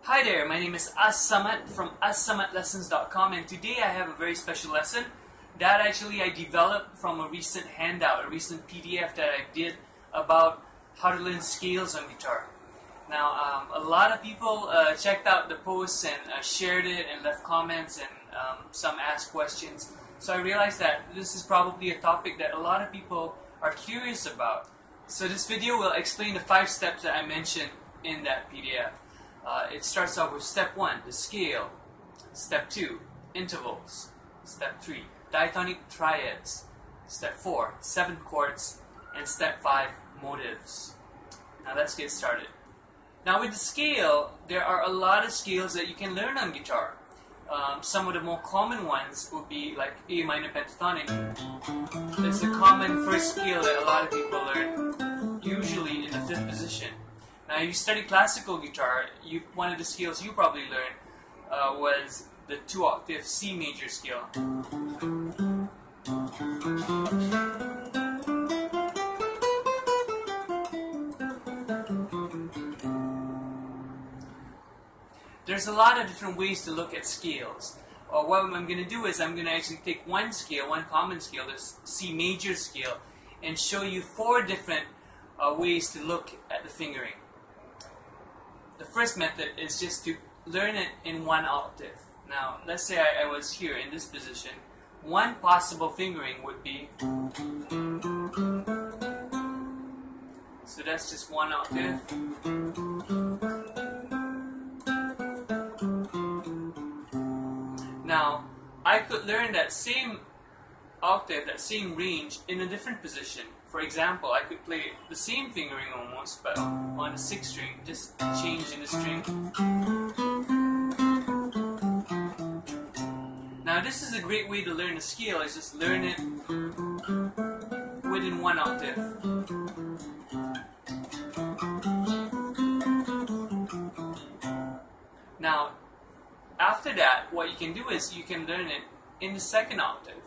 Hi there, my name is As-Samat from assamatLessons.com, and today I have a very special lesson that actually I developed from a recent handout, a recent PDF that I did about how to learn scales on guitar. Now, a lot of people checked out the posts and shared it and left comments, and some asked questions. So I realized that this is probably a topic that a lot of people are curious about. So this video will explain the 5 steps that I mentioned in that PDF. It starts off with step 1, the scale. Step 2, intervals. Step 3, diatonic triads. Step 4, 7 chords. And step 5, motives. Now let's get started. Now with the scale, there are a lot of scales that you can learn on guitar. Some of the more common ones would be like A minor pentatonic. It's a common first scale that a lot of people learn, usually in the 5th position. Now, if you study classical guitar, one of the scales you probably learned was the 2-octave C major scale. There's a lot of different ways to look at scales. What I'm going to do is I'm going to actually take one scale, one common scale, this C major scale, and show you 4 different ways to look at the fingering. The first method is just to learn it in 1 octave. Now, let's say I was here in this position. One possible fingering would be, so that's just 1 octave. Now, I could learn that same octave, that same range in a different position. For example, I could play the same fingering almost, but on the 6th string, just change in the string. Now this is a great way to learn a scale, is just learn it within 1 octave. Now, after that, what you can do is you can learn it in the 2nd octave.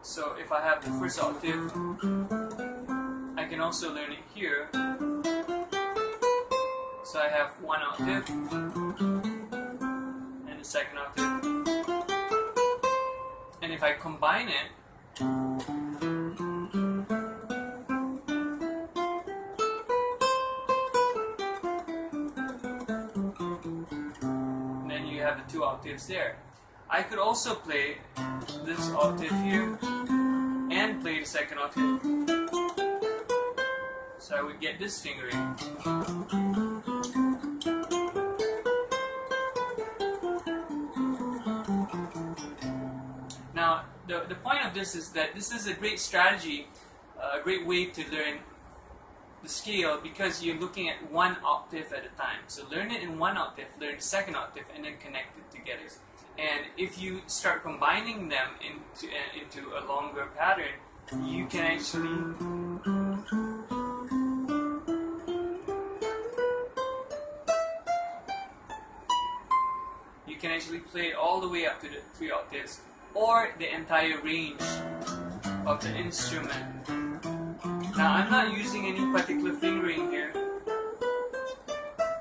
So if I have the 1st octave, I can also learn it here. So I have 1 octave and the 2nd octave. And if I combine it, then you have the 2 octaves there. I could also play this octave here and play the 2nd octave. So I would get this fingering. Now, the point of this is that this is a great strategy, a great way to learn the scale, because you're looking at 1 octave at a time. So learn it in 1 octave, learn the 2nd octave, and then connect it together. And if you start combining them into a longer pattern, you can actually play it all the way up to the 3 octaves, or the entire range of the instrument. Now, I'm not using any particular fingering here.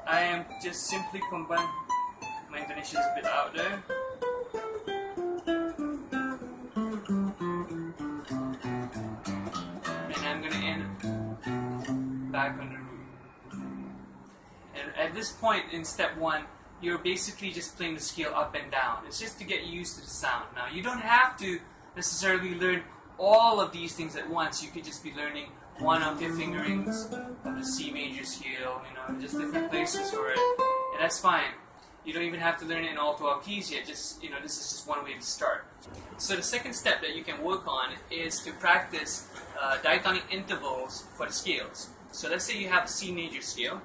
I am just simply combining. My intonation is a bit out there. And I'm going to end back on the root. And at this point in step 1, you're basically just playing the scale up and down. It's just to get used to the sound. Now, you don't have to necessarily learn all of these things at once. You could just be learning 1 octave fingerings of the C major scale, just different places for it. And that's fine. You don't even have to learn it in all 12 keys yet. Just, this is just one way to start. So the second step that you can work on is to practice diatonic intervals for the scales. So let's say you have a C major scale.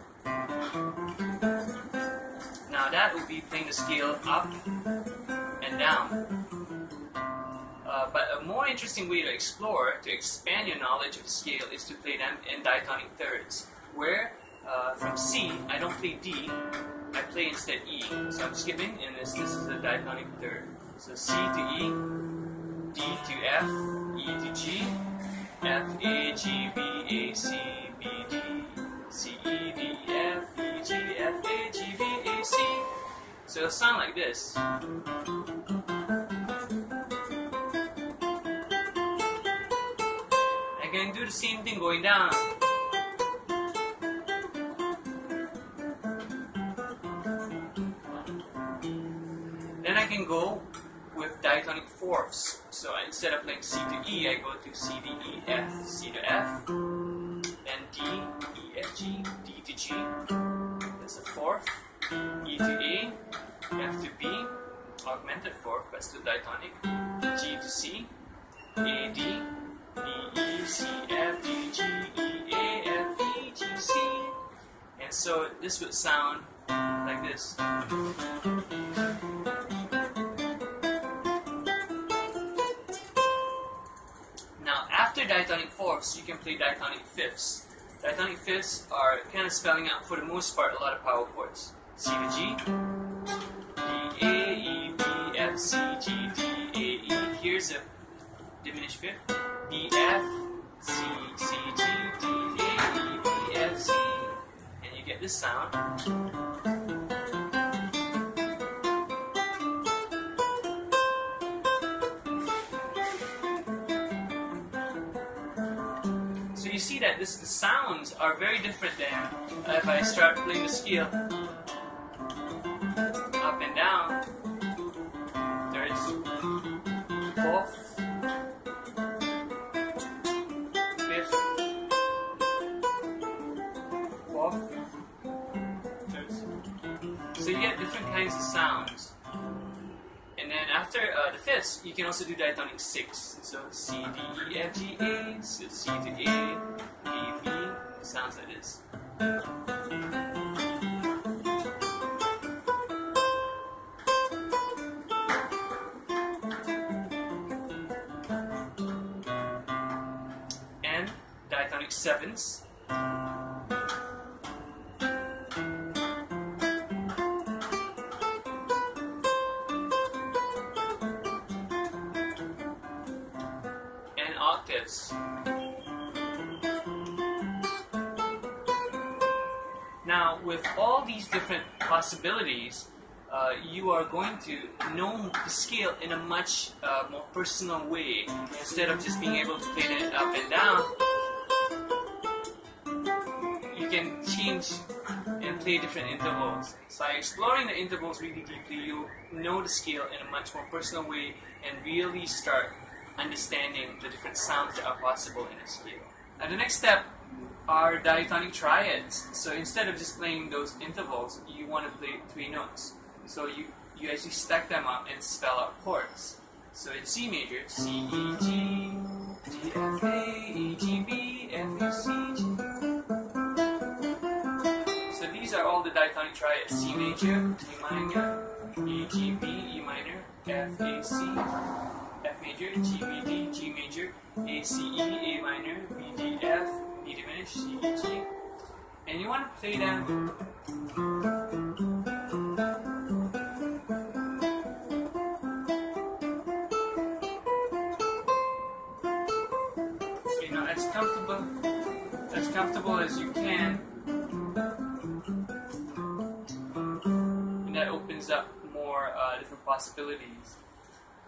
Now that would be playing the scale up and down. But a more interesting way to explore, to expand your knowledge of the scale, is to play them in diatonic thirds, where from C, I don't play D, I play instead E. So I'm skipping, and this is a diatonic third. So C to E, D to F, E to G, F, A, G, B, A, C, B, D, C, E, D, F, E, G, F, A, G, B, A, C, it'll sound like this. I can do the same thing going down. Then I can go with diatonic fourths. So instead of playing C to E, I go to C to E, F, C to F, then D, E, F, G, D to G. That's a fourth. E to A, F to B, augmented fourth, but still diatonic. G to C, A, D, B, E, C, F, G, G, E, A, F, E, G, C. And so this would sound like this. Now, after diatonic fourths, you can play diatonic fifths. Diatonic fifths are kind of spelling out, for the most part, a lot of power chords. C to G, D, A, E, B, F, C, G, D, A, E. Here's a diminished fifth. B, F, C, C, G, D, A, E, B, F, C. And you get this sound. So you see that the sounds are very different than if I start playing the scale. Up and down. Thirds. Fourth. Fifth. Fourth. Thirds. So you get different kinds of sounds. And then after the fifths, you can also do diatonic six. So C, D, E, F, G, A. So C to A, B, B. Sounds like this. And diatonic sevens. Octaves. Now, with all these different possibilities, you are going to know the scale in a much more personal way. Instead of just being able to play it up and down, you can change and play different intervals. So by exploring the intervals really deeply, you'll know the scale in a much more personal way and really start understanding the different sounds that are possible in a scale. Now the next step are diatonic triads. So instead of just playing those intervals, you want to play 3 notes. So you actually stack them up and spell out chords. So in C major, C, E, G, G, F, A, E, G, B, F, A, C, G. So these are all the diatonic triads. C major, E minor, E, G, B, E minor, F, A, C, F major, G, B, D, G major, A, C, E, A minor, B, D, F, B diminished, C, E, G. And you want to play them as comfortable as you can. And that opens up more different possibilities.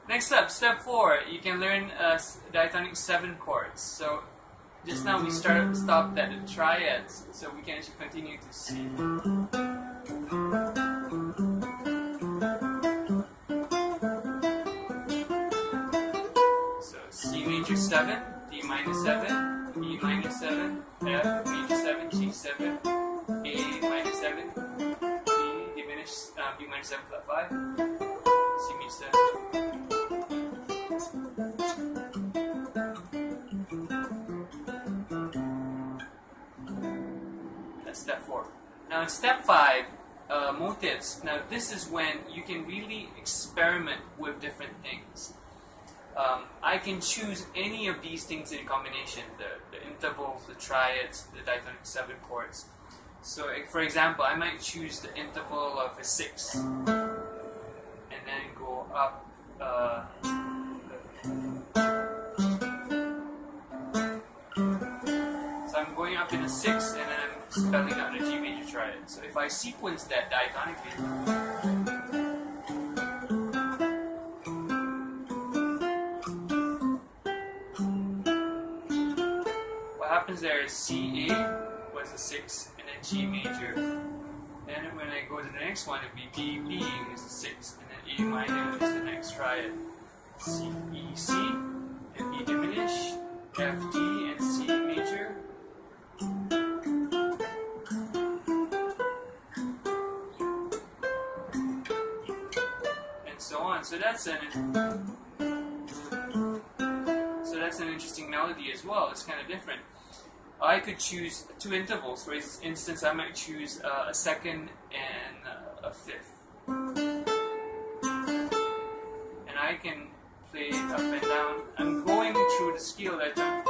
Next up, step 4, you can learn diatonic 7 chords. So just now we stopped at the triads, so we can actually continue to C. So C major 7, D minor 7, E minor 7, F major 7, G 7, A minor 7, B diminished, B minor 7 flat 5, C major 7. That's step 4. Now in step 5, motives. Now this is when you can really experiment with different things. I can choose any of these things in combination, the intervals, the triads, the diatonic 7 chords. So for example, I might choose the interval of a 6 and then go up so I'm going up in a 6 and then I'm spelling out the G major triad. So if I sequence that diatonically, was there is C, A was the 6, and then G major. Then when I go to the next one, it would be B, B is the 6, and then A minor is the next triad. C, E, C, and E diminished, F, D, and C major. And so on. So that's an interesting melody as well. It's kind of different. I could choose 2 intervals. For instance, I might choose a second and a fifth. And I can play up and down. I'm going through the scale that I'm...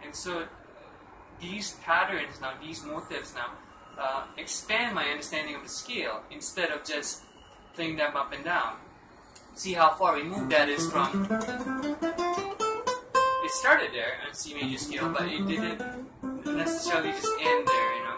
And so these patterns now, these motifs now, expand my understanding of the scale instead of just playing them up and down. See how far removed that is from... It started there on C major scale, but it didn't necessarily just end there, you know.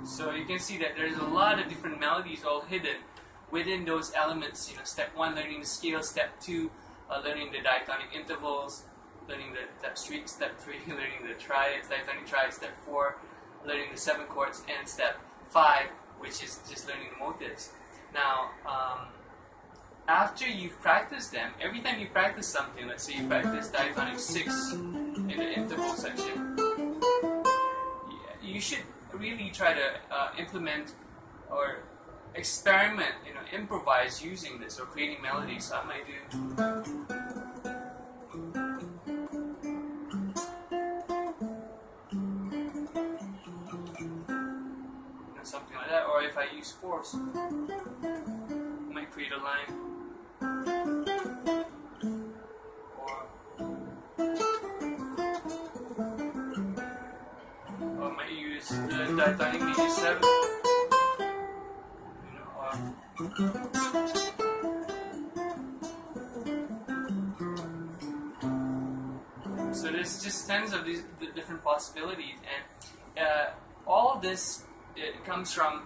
So you can see that there's a lot of different melodies all hidden within those elements. You know, step 1, learning the scale. Step 2, learning the diatonic intervals. Learning the step 3, learning the triads, diatonic triads. Step 4, learning the 7 chords, and step 5, which is just learning the motifs. Now, after you've practiced them, every time you practice something, let's say you practice diatonic 6 in the interval section, you should really try to implement or experiment, you know, improvise using this or creating melodies. So I might do, you know, something like that. Or if I use force, I might create a line. Or I might use the diatonic major 7. You know, so there's just tons of these different possibilities, and all this comes from,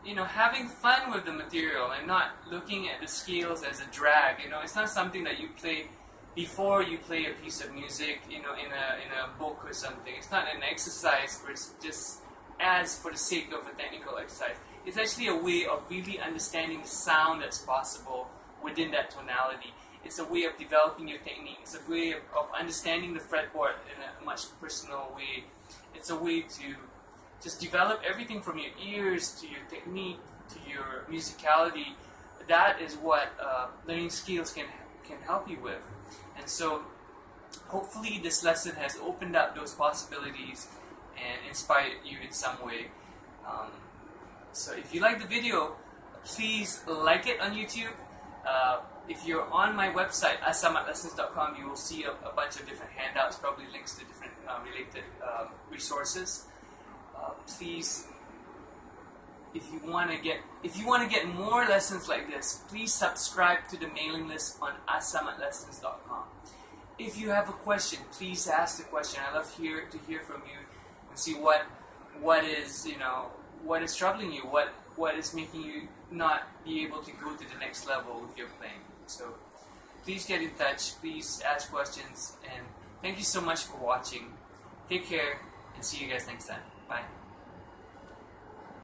you know, having fun with the material and not looking at the scales as a drag. You know, it's not something that you play before you play a piece of music, you know, in a book or something. It's not an exercise where it's just as for the sake of a technical exercise. It's actually a way of really understanding the sound that's possible within that tonality. It's a way of developing your technique. It's a way of understanding the fretboard in a much personal way. It's a way to just develop everything from your ears to your technique to your musicality. That is what learning scales can help you with. And so hopefully this lesson has opened up those possibilities and inspired you in some way. So if you like the video, please like it on YouTube. If you're on my website, asamadlessons.com, you will see a bunch of different handouts, probably links to different related resources. Please, if you want to get more lessons like this, please subscribe to the mailing list on asamadlessons.com. If you have a question, please ask the question. I love to hear from you and see what is, you know, what is troubling you, what is making you not be able to go to the next level with your playing. So please get in touch, please ask questions, and thank you so much for watching. Take care, and see you guys next time. Bye.